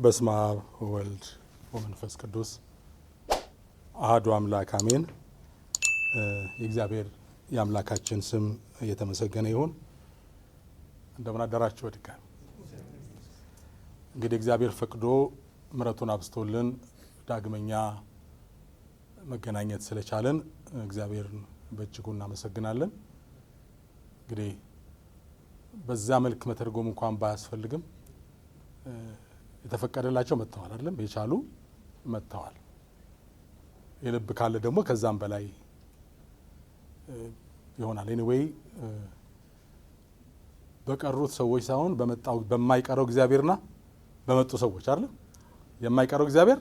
በስመ አብ ወወልድ ወመንፈስ ቅዱስ አሐዱ አምላክ አሜን። የእግዚአብሔር የአምላካችን ስም እየተመሰገነ ይሁን። እንደምን አደራችሁ? በድጋሚ እንግዲህ እግዚአብሔር ፈቅዶ ምሕረቱን አብዝቶልን ዳግመኛ መገናኘት ስለቻለን እግዚአብሔርን በእጅጉ እናመሰግናለን። እንግዲህ በዛ መልክ መተርጎም እንኳን ባያስፈልግም የተፈቀደላቸው መጥተዋል አይደለም? የቻሉ መጥተዋል። የልብ ካለ ደግሞ ከዛም በላይ ይሆናል። ኤኒዌይ በቀሩት ሰዎች ሳይሆን በማይቀረው እግዚአብሔርና በመጡ ሰዎች አይደለም? የማይቀረው እግዚአብሔር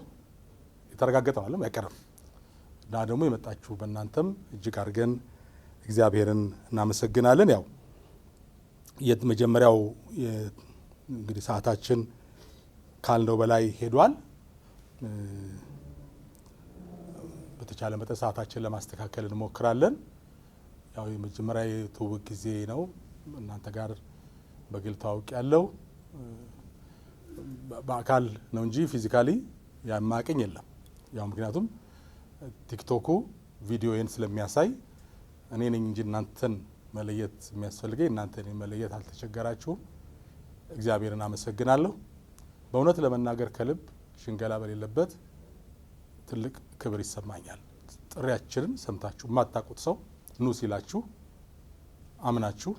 የተረጋገጠ ነው አይደለም? አይቀርም። እና ደግሞ የመጣችሁ በእናንተም እጅግ አድርገን እግዚአብሔርን እናመሰግናለን። ያው የመጀመሪያው እንግዲህ ሰዓታችን ካልነው በላይ ሄዷል። በተቻለ መጠን ሰዓታችን ለማስተካከል እንሞክራለን። ያው የመጀመሪያ የትውውቅ ጊዜ ነው። እናንተ ጋር በግል ታውቅ ያለው በአካል ነው እንጂ ፊዚካሊ ያማቀኝ የለም። ያው ምክንያቱም ቲክቶኩ ቪዲዮዬን ስለሚያሳይ እኔ ነኝ እንጂ እናንተን መለየት የሚያስፈልገኝ እናንተን መለየት አልተቸገራችሁም። እግዚአብሔርን አመሰግናለሁ። በእውነት ለመናገር ከልብ ሽንገላ በሌለበት ትልቅ ክብር ይሰማኛል። ጥሪያችንን ሰምታችሁ የማታውቁት ሰው ኑ ሲላችሁ አምናችሁ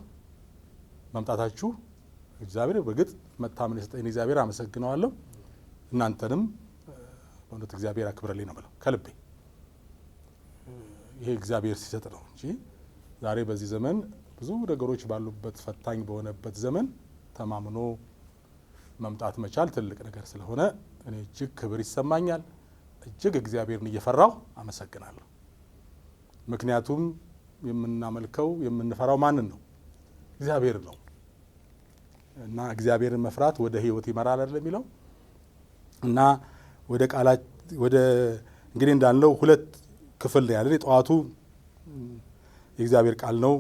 መምጣታችሁ እግዚአብሔር በግጥ መታመን የሰጠኝ እግዚአብሔር አመሰግነዋለሁ። እናንተንም በእውነት እግዚአብሔር አክብረልኝ ነው ብለው ከልቤ ይሄ እግዚአብሔር ሲሰጥ ነው እንጂ ዛሬ በዚህ ዘመን ብዙ ነገሮች ባሉበት ፈታኝ በሆነበት ዘመን ተማምኖ መምጣት መቻል ትልቅ ነገር ስለሆነ እኔ እጅግ ክብር ይሰማኛል። እጅግ እግዚአብሔርን እየፈራሁ አመሰግናለሁ። ምክንያቱም የምናመልከው የምንፈራው ማንን ነው? እግዚአብሔር ነው። እና እግዚአብሔርን መፍራት ወደ ሕይወት ይመራል አይደል የሚለው እና ወደ ቃላት ወደ እንግዲህ እንዳልነው ሁለት ክፍል ነው ያለን። የጠዋቱ የእግዚአብሔር ቃል ነው።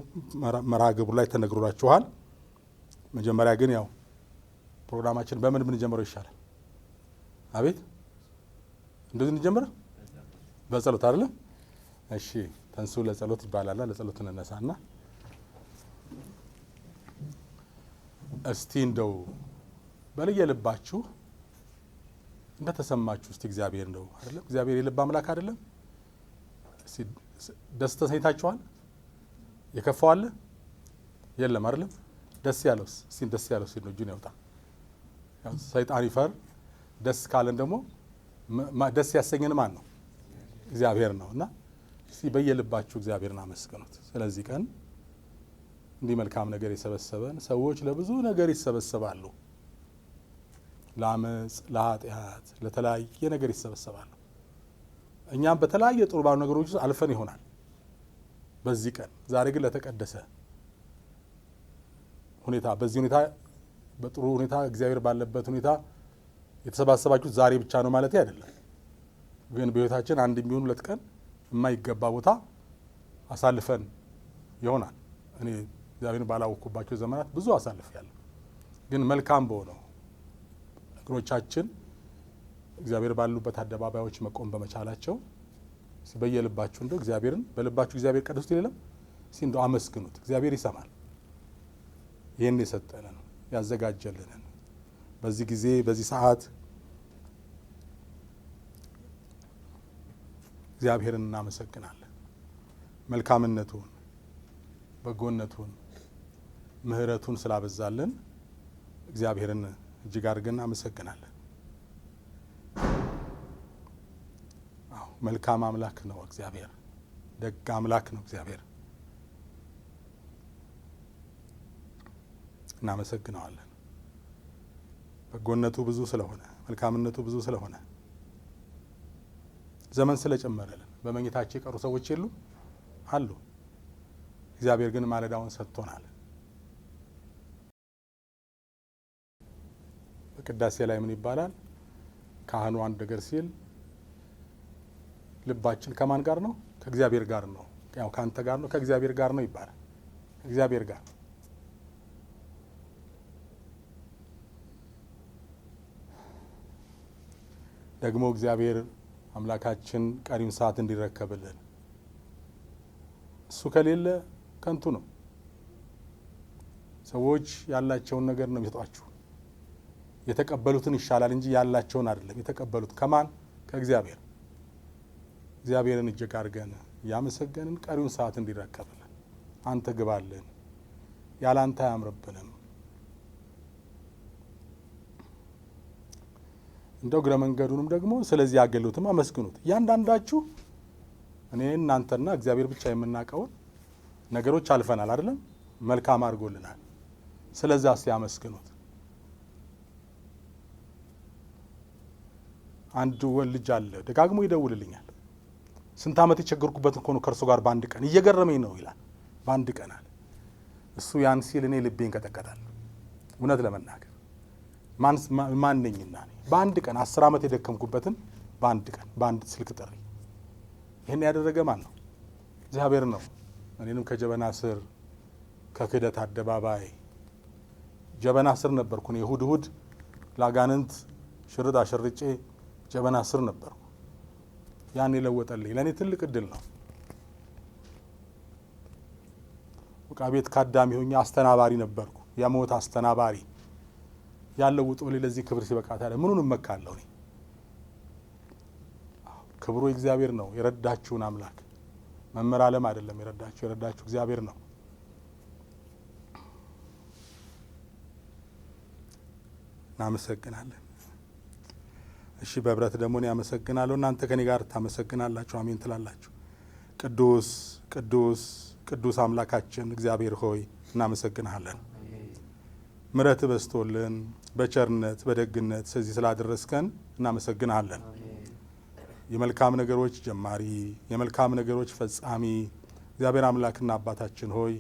መርሃ ግብሩ ላይ ተነግሮላችኋል። መጀመሪያ ግን ያው ፕሮግራማችን በምን ብንጀምረው ይሻላል? አቤት እንደዚህ እንጀምር። በጸሎት አይደለም? እሺ ተንሱ ለጸሎት ይባላል። ለጸሎት እንነሳና እስቲ እንደው በልየ ልባችሁ እንደተሰማችሁ እስቲ እግዚአብሔር እንደው አይደለም? እግዚአብሔር የልብ አምላክ አይደለም? ደስ ተሰኝታችኋል? የከፋው አለ የለም አይደለም? ደስ ያለውስ እስቲ ደስ ያለው ሲል ነው እጁን ያውጣ። ያው ሰይጣን ይፈር። ደስ ካለን ደግሞ ደስ ያሰኘን ማን ነው? እግዚአብሔር ነው። እና እስቲ በየልባችሁ እግዚአብሔርን አመስግኑት። ስለዚህ ቀን እንዲህ መልካም ነገር የሰበሰበን ሰዎች ለብዙ ነገር ይሰበሰባሉ። ለአመፅ፣ ለኃጢአት፣ ለተለያየ ነገር ይሰበሰባሉ። እኛም በተለያየ ጥሩ ባሉ ነገሮች ውስጥ አልፈን ይሆናል በዚህ ቀን። ዛሬ ግን ለተቀደሰ ሁኔታ በዚህ ሁኔታ በጥሩ ሁኔታ እግዚአብሔር ባለበት ሁኔታ የተሰባሰባችሁት ዛሬ ብቻ ነው ማለት አይደለም። ግን በሕይወታችን አንድ የሚሆን ሁለት ቀን የማይገባ ቦታ አሳልፈን ይሆናል። እኔ እግዚአብሔርን ባላወቅኩባቸው ዘመናት ብዙ አሳልፌያለሁ። ግን መልካም በሆነው እግሮቻችን እግዚአብሔር ባሉበት አደባባዮች መቆም በመቻላቸው በየልባችሁ እንደው እግዚአብሔርን በልባችሁ እግዚአብሔር ቀድሱት ይልለም እስቲ እንደው አመስግኑት። እግዚአብሔር ይሰማል። ይህን የሰጠንን ያዘጋጀልንን በዚህ ጊዜ በዚህ ሰዓት እግዚአብሔርን እናመሰግናለን። መልካምነቱን፣ በጎነቱን፣ ምሕረቱን ስላበዛልን እግዚአብሔርን እጅግ አድርገን እናመሰግናለን። አዎ መልካም አምላክ ነው እግዚአብሔር። ደግ አምላክ ነው እግዚአብሔር። እናመሰግነዋለን። በጎነቱ ብዙ ስለሆነ፣ መልካምነቱ ብዙ ስለሆነ፣ ዘመን ስለጨመረልን። በመኝታቸው የቀሩ ሰዎች የሉ አሉ። እግዚአብሔር ግን ማለዳውን ሰጥቶናል። በቅዳሴ ላይ ምን ይባላል? ካህኑ አንድ ነገር ሲል ልባችን ከማን ጋር ነው? ከእግዚአብሔር ጋር ነው። ያው ካንተ ጋር ነው፣ ከእግዚአብሔር ጋር ነው ይባላል። ከእግዚአብሔር ጋር ደግሞ እግዚአብሔር አምላካችን ቀሪውን ሰዓት እንዲረከብልን። እሱ ከሌለ ከንቱ ነው። ሰዎች ያላቸውን ነገር ነው የሚሰጧችሁ። የተቀበሉትን ይሻላል እንጂ ያላቸውን አይደለም የተቀበሉት። ከማን? ከእግዚአብሔር። እግዚአብሔርን እጅግ አድርገን ያመሰገንን ቀሪውን ሰዓት እንዲረከብልን። አንተ ግባልን፣ ያለ አንተ አያምርብንም። እንደው እግረ መንገዱንም ደግሞ ስለዚህ አገልግሎትም አመስግኑት። እያንዳንዳችሁ እኔ እናንተና እግዚአብሔር ብቻ የምናውቀውን ነገሮች አልፈናል አይደለም? መልካም አድርጎልናል። ስለዚህ አመስግኑት። አንድ ልጅ አለ ደጋግሞ ይደውልልኛል። ስንት ዓመት የቸገርኩበት እኮ ነው ከእርሱ ጋር በአንድ ቀን እየገረመኝ ነው ይላል። በአንድ ቀን አለ እሱ። ያን ሲል እኔ ልቤን ቀጠቀጣል። እውነት ለመናገር ማን ነኝና በአንድ ቀን 10 ዓመት የደከምኩበትን በአንድ ቀን በአንድ ስልክ ጥሪ ይህን ያደረገ ማን ነው? እግዚአብሔር ነው። እኔንም ከጀበና ስር ከክህደት አደባባይ ጀበና ስር ነበርኩ። እሁድ እሁድ ለአጋንንት ሽርጥ አሸርጬ ጀበና ስር ነበርኩ። ያን የለወጠልኝ ለእኔ ትልቅ እድል ነው። ዕቃ ቤት ካዳሚ ሆኜ አስተናባሪ ነበርኩ። የሞት አስተናባሪ ያለው ውጦልኝ ለዚህ ክብር ሲበቃ ታዲያ ምኑን እመካለሁ? እኔ ክብሩ እግዚአብሔር ነው። የረዳችሁን አምላክ መምህር ዓለም አይደለም የረዳችሁ እግዚአብሔር ነው። እናመሰግናለን። እሺ በህብረት ደግሞ እኔ አመሰግናለሁ፣ እናንተ ከኔ ጋር ታመሰግናላችሁ። አሜን ትላላችሁ። ቅዱስ ቅዱስ ቅዱስ አምላካችን እግዚአብሔር ሆይ እናመሰግናለን። ምሕረት በስቶልን በቸርነት በደግነት ስለዚህ ስላደረስከን እናመሰግናለን። የመልካም ነገሮች ጀማሪ የመልካም ነገሮች ፈጻሚ እግዚአብሔር አምላክና አባታችን ሆይ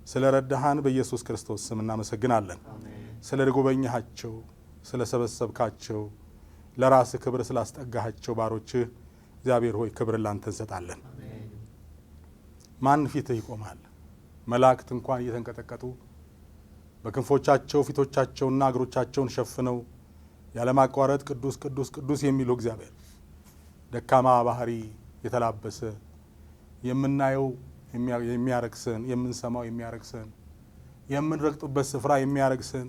ስለ ረዳሃን በኢየሱስ ክርስቶስ ስም እናመሰግናለን። ስለ ጎበኛሃቸው፣ ስለ ሰበሰብካቸው፣ ለራስ ክብር ስላስጠጋሃቸው ባሮችህ እግዚአብሔር ሆይ ክብር ላንተ እንሰጣለን። ማን ፊትህ ይቆማል? መላእክት እንኳን እየተንቀጠቀጡ በክንፎቻቸው ፊቶቻቸውና እግሮቻቸውን ሸፍነው ያለማቋረጥ ቅዱስ ቅዱስ ቅዱስ የሚሉ እግዚአብሔር ደካማ ባህሪ የተላበሰ የምናየው የሚያረክሰን፣ የምንሰማው የሚያረክሰን፣ የምንረግጡበት ስፍራ የሚያረክሰን፣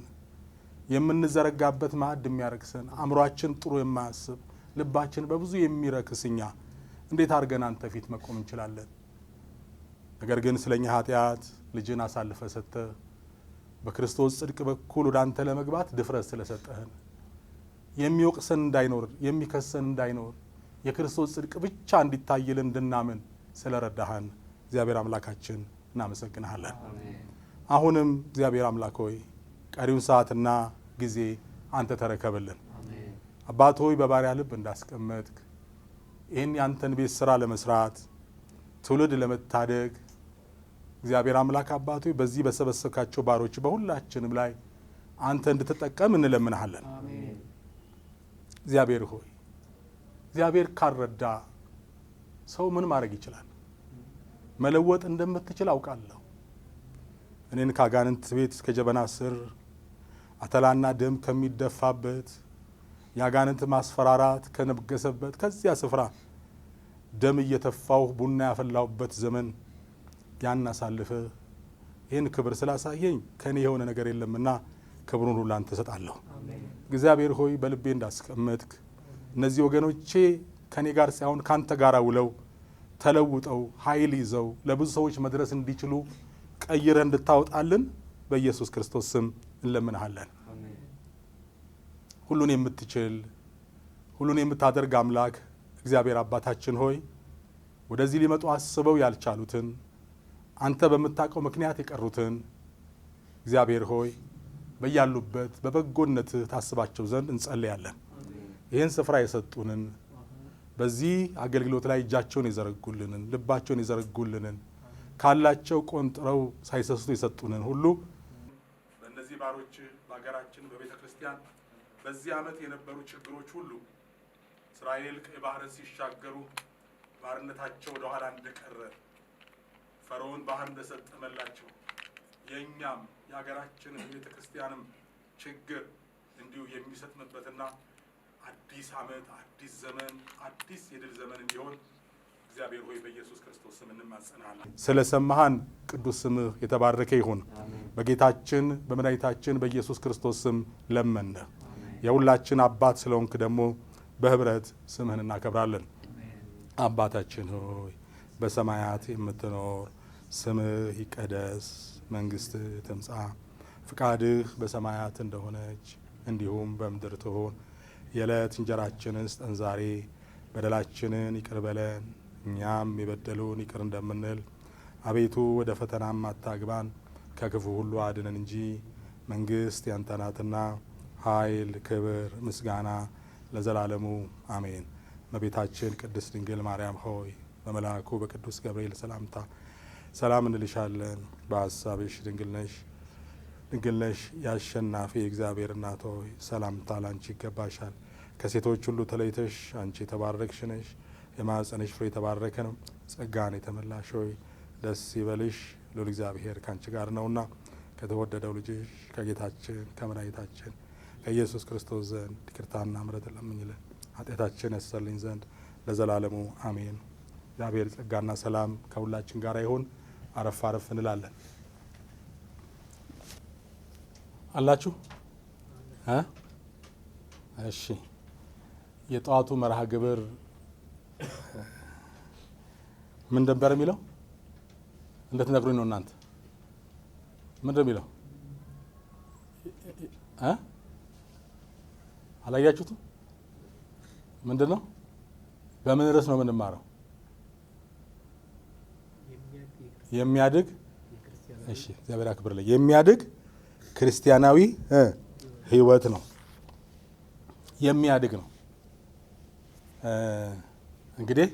የምንዘረጋበት ማዕድ የሚያረክሰን፣ አእምሯችን ጥሩ የማያስብ ልባችን በብዙ የሚረክስኛ እንዴት አድርገን አንተ ፊት መቆም እንችላለን? ነገር ግን ስለኛ ኃጢአት ልጅን አሳልፈ ሰጥተ በክርስቶስ ጽድቅ በኩል ወደ አንተ ለመግባት ድፍረት ስለሰጠህን የሚወቅሰን እንዳይኖር የሚከሰን እንዳይኖር የክርስቶስ ጽድቅ ብቻ እንዲታይልን እንድናምን ስለረዳሃን እግዚአብሔር አምላካችን እናመሰግንሃለን። አሁንም እግዚአብሔር አምላክ ሆይ ቀሪውን ሰዓትና ጊዜ አንተ ተረከብልን። አባት ሆይ በባሪያ ልብ እንዳስቀመጥክ ይህን ያንተን ቤት ስራ ለመስራት ትውልድ ለመታደግ እግዚአብሔር አምላክ አባት ሆይ በዚህ በሰበሰብካቸው ባሮች በሁላችንም ላይ አንተ እንድትጠቀም እንለምንሃለን። እግዚአብሔር ሆይ እግዚአብሔር ካልረዳ ሰው ምን ማድረግ ይችላል? መለወጥ እንደምትችል አውቃለሁ። እኔን ከአጋንንት ቤት እስከ ጀበና ስር አተላና ደም ከሚደፋበት የአጋንንት ማስፈራራት ከነገሰበት ከዚያ ስፍራ ደም እየተፋው ቡና ያፈላሁበት ዘመን ያን አሳልፈ ይህን ክብር ስላሳየኝ ከኔ የሆነ ነገር የለምና ክብሩን ሁሉ አንተ ሰጣለሁ። እግዚአብሔር ሆይ በልቤ እንዳስቀመጥክ እነዚህ ወገኖቼ ከኔ ጋር ሳይሆን ካንተ ጋር ውለው ተለውጠው ኃይል ይዘው ለብዙ ሰዎች መድረስ እንዲችሉ ቀይረ እንድታወጣልን በኢየሱስ ክርስቶስ ስም እንለምንሃለን። ሁሉን የምትችል ሁሉን የምታደርግ አምላክ እግዚአብሔር አባታችን ሆይ ወደዚህ ሊመጡ አስበው ያልቻሉትን አንተ በምታውቀው ምክንያት የቀሩትን እግዚአብሔር ሆይ በያሉበት በበጎነትህ ታስባቸው ዘንድ እንጸልያለን። ይህን ስፍራ የሰጡንን በዚህ አገልግሎት ላይ እጃቸውን የዘረጉልንን ልባቸውን የዘረጉልንን ካላቸው ቆንጥረው ሳይሰስቱ የሰጡንን ሁሉ በእነዚህ ባሮች በሀገራችን በቤተ ክርስቲያን በዚህ ዓመት የነበሩ ችግሮች ሁሉ እስራኤል ቀይ ባህርን ሲሻገሩ ባርነታቸው ወደ ኋላ እንደቀረ ፈርዖን ባህር እንደሰጠመላቸው የእኛም የሀገራችን ቤተ ክርስቲያንም ችግር እንዲሁ የሚሰጥምበትና አዲስ ዓመት፣ አዲስ ዘመን፣ አዲስ የድል ዘመን እንዲሆን እግዚአብሔር ሆይ በኢየሱስ ክርስቶስ ስም እንማጸናለን። ስለሰማሃን ቅዱስ ስምህ የተባረከ ይሁን። በጌታችን በመድኃኒታችን በኢየሱስ ክርስቶስ ስም ለመነ። የሁላችን አባት ስለሆንክ ደግሞ በህብረት ስምህን እናከብራለን። አባታችን ሆይ በሰማያት የምትኖር ስምህ ይቀደስ፣ መንግስትህ ትምጻ፣ ፍቃድህ በሰማያት እንደሆነች እንዲሁም በምድር ትሁን። የዕለት እንጀራችንን ስጠን ዛሬ፣ በደላችንን ይቅር በለን እኛም የበደሉን ይቅር እንደምንል፣ አቤቱ ወደ ፈተናም አታግባን ከክፉ ሁሉ አድነን እንጂ መንግስት ያንተ ናትና ኃይል፣ ክብር፣ ምስጋና ለዘላለሙ አሜን። እመቤታችን ቅድስት ድንግል ማርያም ሆይ በመልአኩ በቅዱስ ገብርኤል ሰላምታ ሰላም እንልሻለን። በሀሳብሽ ድንግል ነሽ፣ የአሸናፊ የእግዚአብሔር እናት ሆይ ሰላምታ ላንቺ ይገባሻል። ከሴቶች ሁሉ ተለይተሽ አንቺ የተባረክሽ ነሽ፣ የማኅፀንሽ ፍሬ የተባረከ ነው። ጸጋን የተመላሽ ሆይ ደስ ይበልሽ፣ ልዑል እግዚአብሔር ካንቺ ጋር ነውና ከተወደደው ልጅሽ ከጌታችን ከመድኃኒታችን ከኢየሱስ ክርስቶስ ዘንድ ይቅርታና ምሕረትን ለምኝልን ኃጢአታችን ያስተሰርይልን ዘንድ ለዘላለሙ አሜን። እግዚአብሔር ጸጋና ሰላም ከሁላችን ጋር ይሁን። አረፍ አረፍ እንላለን። አላችሁ? እሺ። የጠዋቱ መርሃ ግብር ምን ነበር የሚለው? እንደትነግሩኝ ነው እናንተ። ምን የሚለው አላያችሁትም? ምንድን ነው? በምን ርዕስ ነው የምንማረው? የሚያድግ እሺ፣ እግዚአብሔር ያክብርልኝ። የሚያድግ ክርስቲያናዊ ህይወት ነው። የሚያድግ ነው። እንግዲህ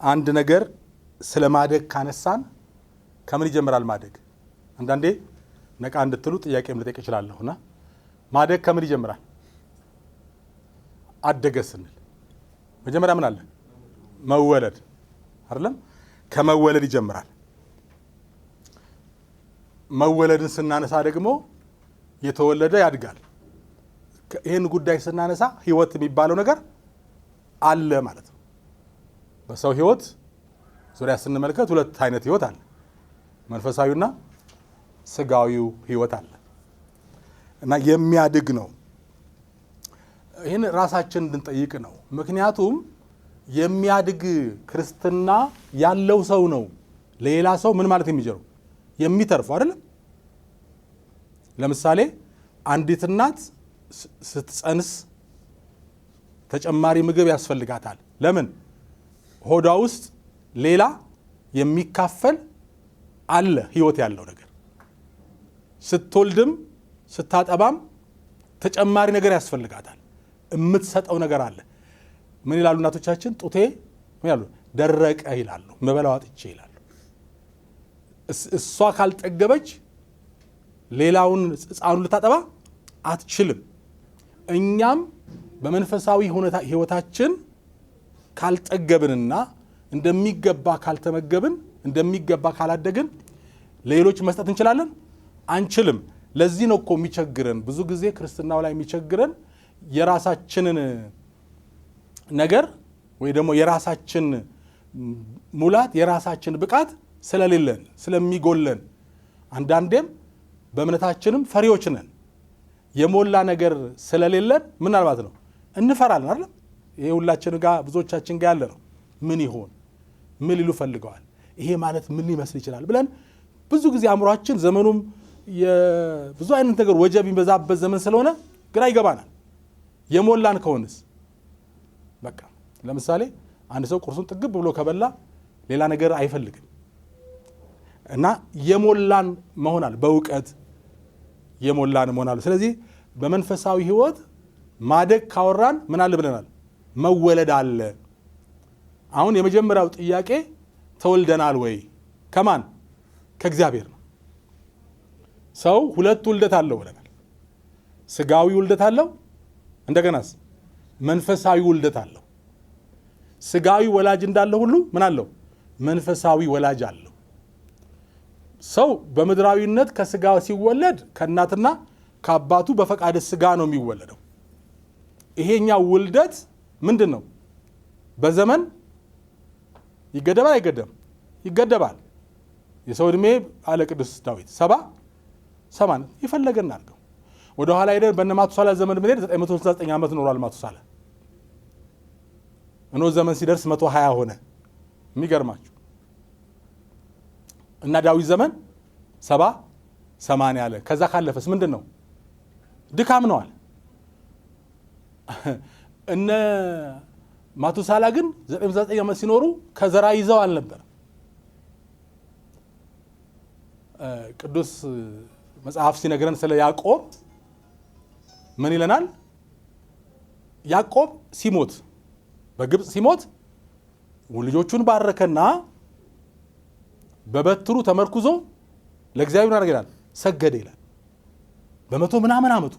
አንድ ነገር ስለ ማደግ ካነሳን ከምን ይጀምራል ማደግ? አንዳንዴ ነቃ እንድትሉ ጥያቄም ልጠይቅ እችላለሁና ማደግ ከምን ይጀምራል? አደገ ስንል መጀመሪያ ምን አለ? መወለድ አይደለም? ከመወለድ ይጀምራል። መወለድን ስናነሳ ደግሞ የተወለደ ያድጋል። ይህን ጉዳይ ስናነሳ ህይወት የሚባለው ነገር አለ ማለት ነው። በሰው ህይወት ዙሪያ ስንመለከት ሁለት አይነት ህይወት አለ። መንፈሳዊና ስጋዊው ህይወት አለ እና የሚያድግ ነው። ይህን ራሳችን እንድንጠይቅ ነው። ምክንያቱም የሚያድግ ክርስትና ያለው ሰው ነው ለሌላ ሰው ምን ማለት የሚጀረው የሚተርፈው አይደለም። ለምሳሌ አንዲት እናት ስትጸንስ ተጨማሪ ምግብ ያስፈልጋታል። ለምን? ሆዷ ውስጥ ሌላ የሚካፈል አለ ህይወት ያለው ነገር። ስትወልድም ስታጠባም ተጨማሪ ነገር ያስፈልጋታል። የምትሰጠው ነገር አለ። ምን ይላሉ እናቶቻችን? ጡቴ ምን ይላሉ? ደረቀ ይላሉ። መበላው አጥቼ ይላሉ። እሷ ካልጠገበች ሌላውን ህፃኑን ልታጠባ አትችልም። እኛም በመንፈሳዊ ህይወታችን ካልጠገብንና እንደሚገባ ካልተመገብን እንደሚገባ ካላደግን ሌሎች መስጠት እንችላለን? አንችልም። ለዚህ ነው እኮ የሚቸግረን ብዙ ጊዜ ክርስትናው ላይ የሚቸግረን የራሳችንን ነገር ወይ ደግሞ የራሳችን ሙላት የራሳችን ብቃት ስለሌለን ስለሚጎለን፣ አንዳንዴም በእምነታችንም ፈሪዎች ነን። የሞላ ነገር ስለሌለን ምናልባት ነው እንፈራለን አይደል? ይሄ ሁላችን ጋር ብዙዎቻችን ጋር ያለ ነው። ምን ይሆን? ምን ሊሉ ፈልገዋል? ይሄ ማለት ምን ሊመስል ይችላል ብለን ብዙ ጊዜ አእምሯችን ዘመኑም ብዙ አይነት ነገር ወጀብ የሚበዛበት ዘመን ስለሆነ ግራ ይገባናል። የሞላን ከሆነስ በቃ ለምሳሌ አንድ ሰው ቁርሱን ጥግብ ብሎ ከበላ ሌላ ነገር አይፈልግም እና የሞላን መሆናል፣ በእውቀት የሞላን መሆናል። ስለዚህ በመንፈሳዊ ህይወት ማደግ ካወራን ምን አለ ብለናል? መወለድ አለ። አሁን የመጀመሪያው ጥያቄ ተወልደናል ወይ? ከማን? ከእግዚአብሔር ነው። ሰው ሁለት ውልደት አለው ብለናል። ስጋዊ ውልደት አለው፣ እንደገናስ መንፈሳዊ ውልደት አለው። ስጋዊ ወላጅ እንዳለ ሁሉ ምን አለው? መንፈሳዊ ወላጅ አለው። ሰው በምድራዊነት ከስጋ ሲወለድ ከእናትና ከአባቱ በፈቃደ ስጋ ነው የሚወለደው። ይሄኛው ውልደት ምንድነው? በዘመን ይገደባል አይገደም? ይገደባል። የሰው እድሜ አለ ቅዱስ ዳዊት 70 ይፈለገና አድርገው ወደ ኋላ ሄደን በእነ ማቱሳላ ዘመን ምን 969 ዓመት ኖሯል ማቱሳላ። እኖህ ዘመን ሲደርስ 120 ሆነ። የሚገርማችሁ እና ዳዊት ዘመን 70-80 አለ። ከዛ ካለፈስ ምንድነው? ድካም ነው አለ። እነ ማቱሳላ ግን 909 ዓመት ሲኖሩ ከዘራ ይዘው አልነበር። ቅዱስ መጽሐፍ ሲነግረን ስለ ያዕቆብ ምን ይለናል? ያዕቆብ ሲሞት በግብፅ ሲሞት ልጆቹን ባረከና በበትሩ ተመርኩዞ ለእግዚአብሔር ያደርጋል ሰገደ ይላል። በመቶ ምናምን ዓመቱ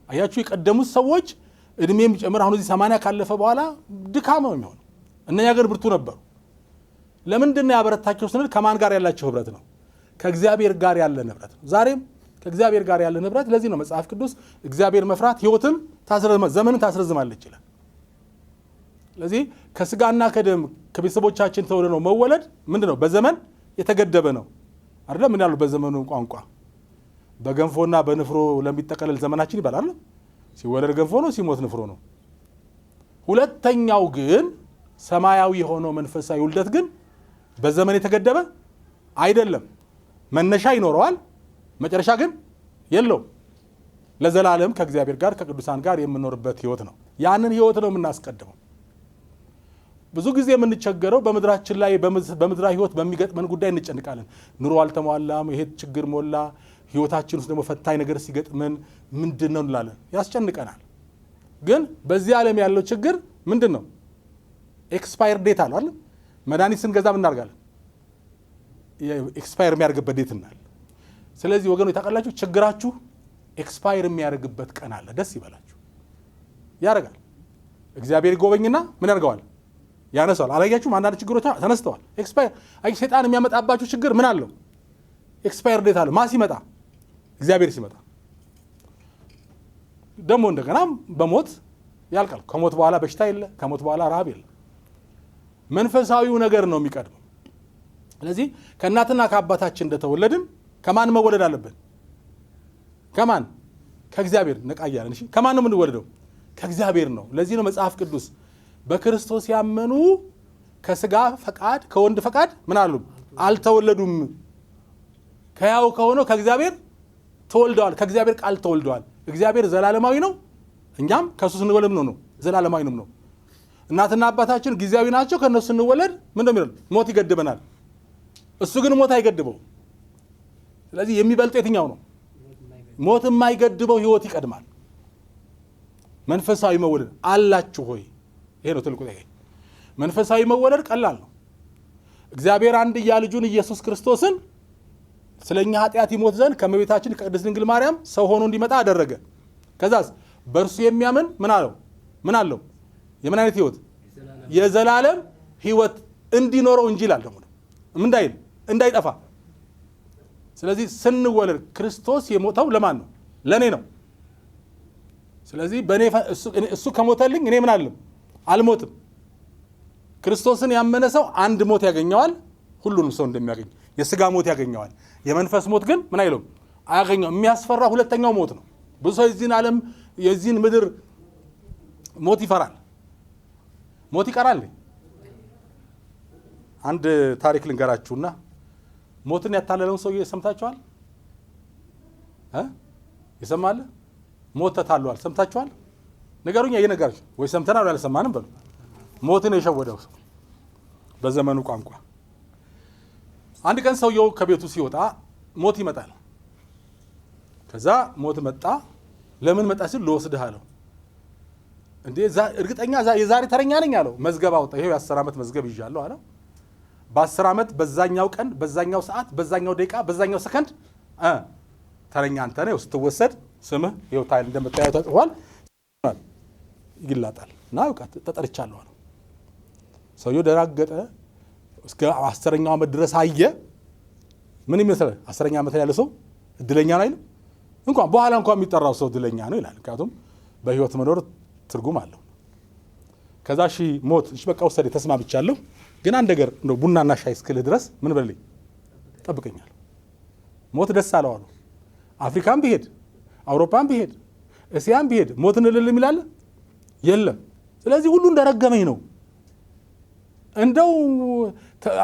አያችሁ። የቀደሙት ሰዎች እድሜ የሚጨምር አሁን እዚህ 80 ካለፈ በኋላ ድካም ነው የሚሆነው። እነኛ ግን ብርቱ ነበሩ። ለምንድን ነው ያበረታቸው ስንል ከማን ጋር ያላቸው ህብረት ነው? ከእግዚአብሔር ጋር ያለ ንብረት ነው። ዛሬም ከእግዚአብሔር ጋር ያለ ንብረት። ለዚህ ነው መጽሐፍ ቅዱስ እግዚአብሔር መፍራት ህይወትን ዘመንን ታስረዝማለች ይላል። ስለዚህ ከስጋና ከደም ከቤተሰቦቻችን ተወልደ ነው መወለድ ምንድነው? በዘመን የተገደበ ነው አይደለም? ምን ያለው በዘመኑ ቋንቋ በገንፎና በንፍሮ ለሚጠቀለል ዘመናችን ይባላል። ሲወለድ ገንፎ ነው፣ ሲሞት ንፍሮ ነው። ሁለተኛው ግን ሰማያዊ የሆነው መንፈሳዊ ውልደት ግን በዘመን የተገደበ አይደለም። መነሻ ይኖረዋል፣ መጨረሻ ግን የለውም። ለዘላለም ከእግዚአብሔር ጋር ከቅዱሳን ጋር የምንኖርበት ህይወት ነው። ያንን ህይወት ነው የምናስቀድመው። ብዙ ጊዜ የምንቸገረው በምድራችን ላይ በምድራዊ ህይወት በሚገጥመን ጉዳይ እንጨንቃለን። ኑሮ አልተሟላም፣ ይሄ ችግር ሞላ፣ ህይወታችን ውስጥ ደግሞ ፈታኝ ነገር ሲገጥመን ምንድነው እንላለን፣ ያስጨንቀናል። ግን በዚህ ዓለም ያለው ችግር ምንድነው? ኤክስፓየር ዴት አለ አይደል? መድኃኒት ስንገዛ ምን እናደርጋለን? ኤክስፓየር የሚያደርግበት ዴት እናል። ስለዚህ ወገኖች ታውቃላችሁ፣ ችግራችሁ ኤክስፓየር የሚያደርግበት ቀን አለ። ደስ ይበላችሁ፣ ያደርጋል። እግዚአብሔር ይጎበኝና ምን ያደርገዋል? ያነሳዋል። አላያችሁም? አንዳንድ ችግሮች ተነስተዋል። ኤክስፓየር ሰይጣን የሚያመጣባችሁ ችግር ምን አለው? ኤክስፓየር ዴት አለ። ማ ሲመጣ? እግዚአብሔር ሲመጣ። ደግሞ እንደገና በሞት ያልቃል። ከሞት በኋላ በሽታ የለ፣ ከሞት በኋላ ረሃብ የለ። መንፈሳዊው ነገር ነው የሚቀድመው። ስለዚህ ከእናትና ከአባታችን እንደተወለድን ከማን መወለድ አለብን? ከማን? ከእግዚአብሔር። ነቃያለን። እሺ፣ ከማን ነው የምንወለደው? ከእግዚአብሔር ነው። ለዚህ ነው መጽሐፍ ቅዱስ በክርስቶስ ያመኑ ከስጋ ፈቃድ ከወንድ ፈቃድ ምን አሉ? አልተወለዱም፣ ከያው ከሆነው ከእግዚአብሔር ተወልደዋል። ከእግዚአብሔር ቃል ተወልደዋል። እግዚአብሔር ዘላለማዊ ነው፣ እኛም ከሱ ስንወለድ ነው ዘላለማዊ ነው። እናትና አባታችን ጊዜያዊ ናቸው። ከነሱ ስንወለድ ምን እንደሚል ሞት ይገድበናል። እሱ ግን ሞት አይገድበው። ስለዚህ የሚበልጥ የትኛው ነው? ሞት የማይገድበው ህይወት ይቀድማል። መንፈሳዊ መወለድ አላችሁ ሆይ? ይሄ ነው ትልቁ ጥያቄ። መንፈሳዊ መወለድ ቀላል ነው። እግዚአብሔር አንድያ ልጁን ኢየሱስ ክርስቶስን ስለኛ ኃጢአት ይሞት ዘንድ ከእመቤታችን ከቅድስት ድንግል ማርያም ሰው ሆኖ እንዲመጣ አደረገ። ከዛስ በእርሱ የሚያምን ምን አለው? ምን አለው? የምን አይነት ህይወት? የዘላለም ህይወት እንዲኖረው እንጂ ይላል። ደግሞ እንዳይል እንዳይጠፋ። ስለዚህ ስንወለድ ክርስቶስ የሞተው ለማን ነው? ለእኔ ነው። ስለዚህ እሱ ከሞተልኝ እኔ ምን አለም? አልሞትም። ክርስቶስን ያመነ ሰው አንድ ሞት ያገኘዋል፣ ሁሉንም ሰው እንደሚያገኝ የስጋ ሞት ያገኘዋል። የመንፈስ ሞት ግን ምን አይለውም? አያገኘው። የሚያስፈራ ሁለተኛው ሞት ነው። ብዙ ሰው የዚህን ዓለም የዚህን ምድር ሞት ይፈራል። ሞት ይቀራል። አንድ ታሪክ ልንገራችሁና ሞትን ያታለለውን ሰው ሰምታችኋል? ይሰማል? ሞት ተታሏል። ሰምታችኋል? ነገሩኛ እየነገራችሁ ወይ ሰምተናል ያልሰማንም በሉ። ሞትን የሸወደው ሰው በዘመኑ ቋንቋ። አንድ ቀን ሰውየው ከቤቱ ሲወጣ ሞት ይመጣል። ከዛ ሞት መጣ። ለምን መጣ ሲል ልወስድህ አለው። እንዴ እርግጠኛ የዛሬ ተረኛ ነኝ አለው። መዝገብ አወጣ። ይሄው የ10 ዓመት መዝገብ ይዣለሁ አለው። በ10 ዓመት በዛኛው ቀን በዛኛው ሰዓት በዛኛው ደቂቃ በዛኛው ሰከንድ ተረኛ አንተ ነህ። ስትወሰድ ስምህ ይኸው ታይል እንደምታየው ተጽፏል። ይግላጣል እና በቃ ተጠርቻለሁ አለው። ሰውየው ደራገጠ። እስከ 10ኛው ዓመት ድረስ አየ። ምን ይመስላል? 10ኛ ዓመት ያለ ሰው እድለኛ ነው አይደል? እንኳን በኋላ እንኳን የሚጠራው ሰው እድለኛ ነው ይላል። ምክንያቱም በህይወት መኖር ትርጉም አለው። ከዛ ሞት በቃ ወሰደ ተስማምቻለሁ፣ ግን አንድ ነገር እንደው ቡናና ሻይ እስክልህ ድረስ ምን በልልኝ ጠብቀኛል። ሞት ደስ አለው አሉ። አፍሪካም ቢሄድ አውሮፓም ቢሄድ እስያም ቢሄድ ሞትን እልል የሚላለ የለም። ስለዚህ ሁሉ እንደረገመኝ ነው። እንደው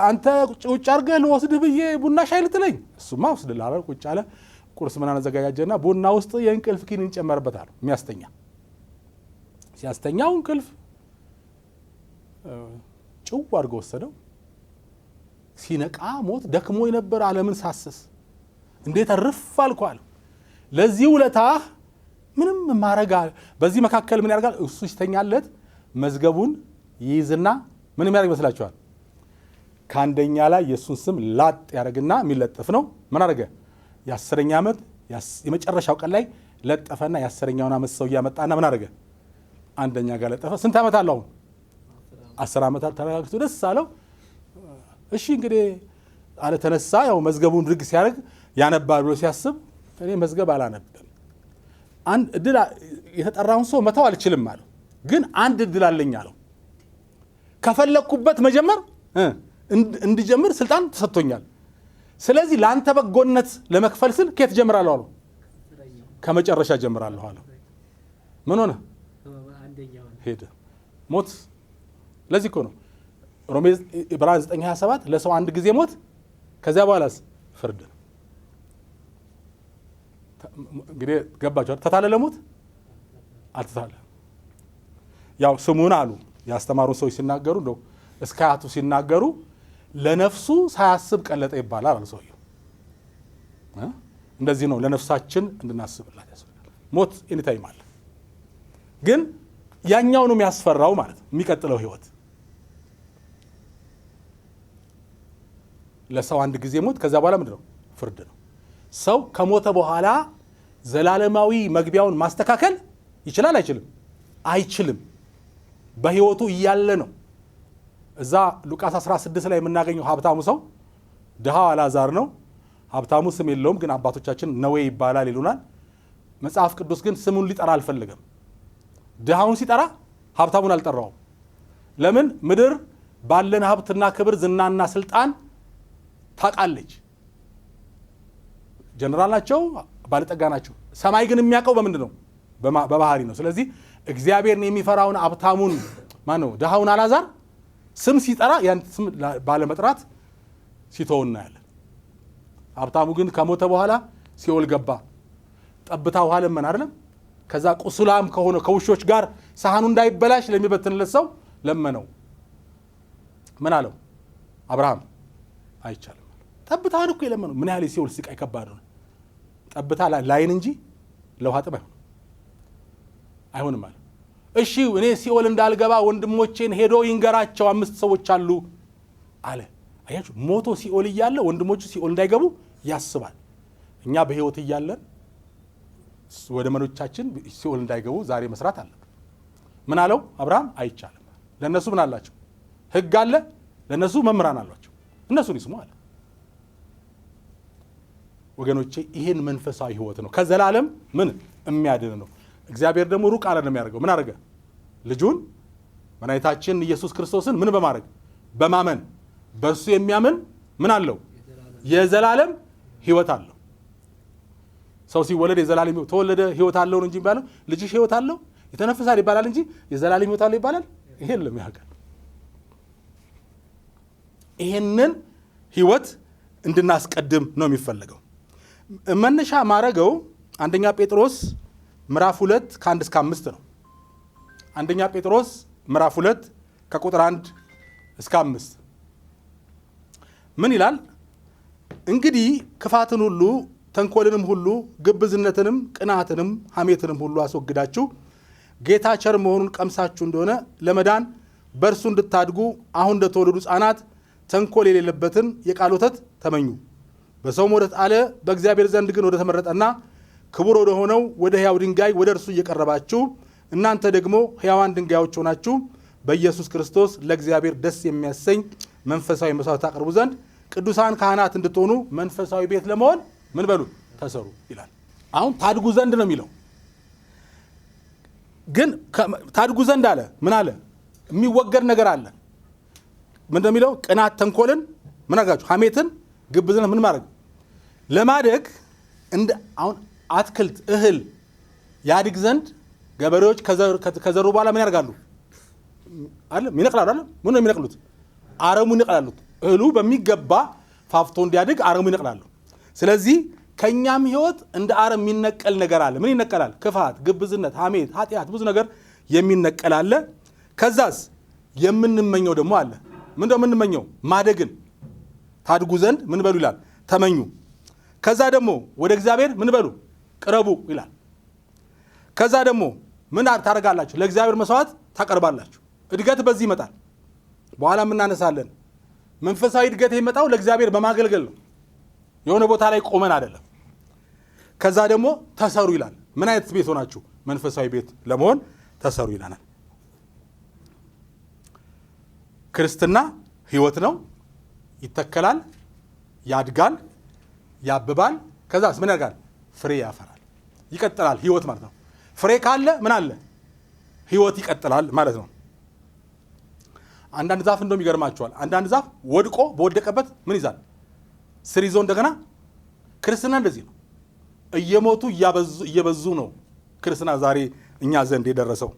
አንተ ቁጭ አድርገህ ልወስድህ ብዬ ቡና ሻይ ልትለኝ፣ እሱማ ወስድልሃለሁ። ቁጭ አለ። ቁርስ ምናምን አዘጋጃጀና ቡና ውስጥ የእንቅልፍ ኪኒን ይጨመርበታል የሚያስተኛ። ሲያስተኛው እንቅልፍ ጭው አድርጎ ወሰደው። ሲነቃ ሞት ደክሞ የነበረ ዓለምን ሳስስ እንዴት አርፍ አልኳል። ለዚህ ውለታህ ምንም ማረጋ። በዚህ መካከል ምን ያደርጋል? እሱ ሲተኛለት መዝገቡን ይይዝና ምን የሚያደርግ ይመስላችኋል? ከአንደኛ ላይ የእሱን ስም ላጥ ያደርግና የሚለጠፍ ነው። ምን አደረገ? የ10ኛ ዓመት የመጨረሻው ቀን ላይ ለጠፈና የ10ኛውን ዓመት ሰው እያመጣና ምን አደረገ? አንደኛ ጋር ለጠፈ። ስንት ዓመት አለው? 10 ዓመት ተረጋግቶ ደስ አለው። እሺ እንግዲህ አለ ተነሳ። ያው መዝገቡን ድርግ ሲያደርግ ያነባል ብሎ ሲያስብ እኔ መዝገብ አላነብም፣ አንድ እድል የተጠራውን ሰው መተው አልችልም አለው። ግን አንድ እድል አለኝ አለው። ከፈለኩበት መጀመር እንድጀምር ስልጣን ተሰጥቶኛል። ስለዚህ ለአንተ በጎነት ለመክፈል ስል ከየት ጀምራለሁ አለው? ከመጨረሻ ጀምራለሁ አለው። ምን ሆነ? ሄደ ሞት። ለዚህ እኮ ነው ሮሜ ዕብራውያን 9:27 ለሰው አንድ ጊዜ ሞት ከዚያ በኋላስ ፍርድ። እንግዲህ ገባችሁ? ተታለለ ሞት አልተታለ። ያው ስሙን አሉ ያስተማሩን ሰዎች ሲናገሩ እንደው እስከ አያቱ ሲናገሩ ለነፍሱ ሳያስብ ቀለጠ ይባላል አለ ሰውየው። እንደዚህ ነው ለነፍሳችን እንድናስብላት ያስፈልጋል። ሞት ኤኒታይም አለ፣ ግን ያኛው ነው የሚያስፈራው ማለት ነው። የሚቀጥለው ህይወት ለሰው አንድ ጊዜ ሞት ከዛ በኋላ ምንድን ነው? ፍርድ ነው። ሰው ከሞተ በኋላ ዘላለማዊ መግቢያውን ማስተካከል ይችላል አይችልም? አይችልም። በህይወቱ እያለ ነው። እዛ ሉቃስ 16 ላይ የምናገኘው ሀብታሙ ሰው ድሃው አልዓዛር ነው። ሀብታሙ ስም የለውም፣ ግን አባቶቻችን ነዌ ይባላል ይሉናል። መጽሐፍ ቅዱስ ግን ስሙን ሊጠራ አልፈለገም። ድሃውን ሲጠራ ሀብታሙን አልጠራውም። ለምን? ምድር ባለን ሀብትና ክብር ዝናና ስልጣን ታውቃለች። ጀነራል ናቸው፣ ባለጠጋ ናቸው። ሰማይ ግን የሚያውቀው በምንድን ነው? በባህሪ ነው። ስለዚህ እግዚአብሔርን የሚፈራውን ሀብታሙን ማነው ድሃውን አልዓዛር ስም ሲጠራ ያን ስም ባለመጥራት ሲተው እናያለን። ሀብታሙ ግን ከሞተ በኋላ ሲኦል ገባ። ጠብታ ውሃ ለመን አይደለም። ከዛ ቁስላም ከሆነ ከውሾች ጋር ሳህኑ እንዳይበላሽ ለሚበትንለት ሰው ለመነው። ምን አለው? አብርሃም አይቻልም። ጠብታን እኮ የለመነው። ምን ያህል ሲኦል ስቃይ ከባድ ነው። ጠብታ ላይን እንጂ ለውሃ ጥም አይሆንም አለ። እሺ እኔ ሲኦል እንዳልገባ ወንድሞቼን ሄዶ ይንገራቸው 5 ሰዎች አሉ አለ። አያችሁ፣ ሞቶ ሲኦል እያለ ወንድሞቹ ሲኦል እንዳይገቡ ያስባል። እኛ በህይወት እያለን ወደ መኖቻችን ሲኦል እንዳይገቡ ዛሬ መስራት አለብን። ምን አለው አብርሃም? አይቻልም። ለነሱ ምን አላቸው? ህግ አለ። ለነሱ መምህራን አሏቸው። እነሱን ይስሙ አለ። ወገኖቼ ይሄን መንፈሳዊ ህይወት ነው። ከዘላለም ምን የሚያድን ነው። እግዚአብሔር ደግሞ ሩቅ አለ ነው የሚያደርገው። ምን አደረገ? ልጁን መድኃኒታችን ኢየሱስ ክርስቶስን ምን በማድረግ በማመን በእርሱ የሚያምን ምን አለው? የዘላለም ህይወት አለው። ሰው ሲወለድ የዘላለም ተወለደ ህይወት አለው እንጂ ይባላል ልጅሽ ህይወት አለው ይተነፍሳል ይባላል እንጂ የዘላለም ህይወት አለው ይባላል የለም። ያውቃል። ይሄንን ህይወት እንድናስቀድም ነው የሚፈልገው። መነሻ ማረገው አንደኛ ጴጥሮስ ምዕራፍ 2 ከ1 እስከ 5 ነው። አንደኛ ጴጥሮስ ምዕራፍ 2 ከቁጥር 1 እስከ 5 ምን ይላል? እንግዲህ ክፋትን ሁሉ ተንኮልንም ሁሉ ግብዝነትንም ቅናትንም ሐሜትንም ሁሉ አስወግዳችሁ ጌታ ቸር መሆኑን ቀምሳችሁ እንደሆነ ለመዳን በእርሱ እንድታድጉ አሁን እንደተወለዱ ሕፃናት ተንኮል የሌለበትን የቃል ወተት ተመኙ። በሰውም ወደ ተጣለ በእግዚአብሔር ዘንድ ግን ወደ ተመረጠና ክቡር ወደ ሆነው ወደ ሕያው ድንጋይ ወደ እርሱ እየቀረባችሁ እናንተ ደግሞ ሕያዋን ድንጋዮች ሆናችሁ በኢየሱስ ክርስቶስ ለእግዚአብሔር ደስ የሚያሰኝ መንፈሳዊ መስዋዕት ታቀርቡ ዘንድ ቅዱሳን ካህናት እንድትሆኑ መንፈሳዊ ቤት ለመሆን ምን በሉ ተሰሩ ይላል። አሁን ታድጉ ዘንድ ነው የሚለው። ግን ታድጉ ዘንድ አለ ምን አለ? የሚወገድ ነገር አለ። ምን እንደሚለው ቅናት፣ ተንኮልን ምን አድርጋችሁ ሐሜትን፣ ግብዝነት ምን ማድረግ ለማደግ እንደ አሁን አትክልት እህል ያድግ ዘንድ ገበሬዎች ከዘሩ በኋላ ምን ያደርጋሉ? አይደል ይነቅላሉ። አይደል ምን ነው የሚነቅሉት? አረሙ ይነቅላሉ። እህሉ በሚገባ ፋፍቶ እንዲያድግ አረሙ ይነቅላሉ። ስለዚህ ከኛም ህይወት እንደ አረም የሚነቀል ነገር አለ። ምን ይነቀላል? ክፋት፣ ግብዝነት፣ ሐሜት፣ ኃጢአት፣ ብዙ ነገር የሚነቀል አለ። ከዛስ የምንመኘው ደግሞ አለ። ምን ነው የምንመኘው? ማደግን። ታድጉ ዘንድ ምን በሉ ይላል? ተመኙ። ከዛ ደግሞ ወደ እግዚአብሔር ምን በሉ? ቅረቡ ይላል። ከዛ ደግሞ ምን ታደርጋላችሁ? ለእግዚአብሔር መስዋዕት ታቀርባላችሁ። እድገት በዚህ ይመጣል። በኋላ እናነሳለን። መንፈሳዊ እድገት የሚመጣው ለእግዚአብሔር በማገልገል ነው። የሆነ ቦታ ላይ ቆመን አይደለም። ከዛ ደግሞ ተሰሩ ይላል። ምን አይነት ቤት ሆናችሁ? መንፈሳዊ ቤት ለመሆን ተሰሩ ይላናል። ክርስትና ህይወት ነው። ይተከላል፣ ያድጋል፣ ያብባል። ከዛስ ምን ያደርጋል? ፍሬ ያፈራል፣ ይቀጥላል። ህይወት ማለት ነው። ፍሬ ካለ ምን አለ? ህይወት ይቀጥላል ማለት ነው። አንዳንድ ዛፍ እንደውም ይገርማቸዋል። አንዳንድ ዛፍ ወድቆ በወደቀበት ምን ይዛል? ስር ይዞ እንደገና። ክርስትና እንደዚህ ነው። እየሞቱ እየበዙ ነው ክርስትና ዛሬ እኛ ዘንድ የደረሰው።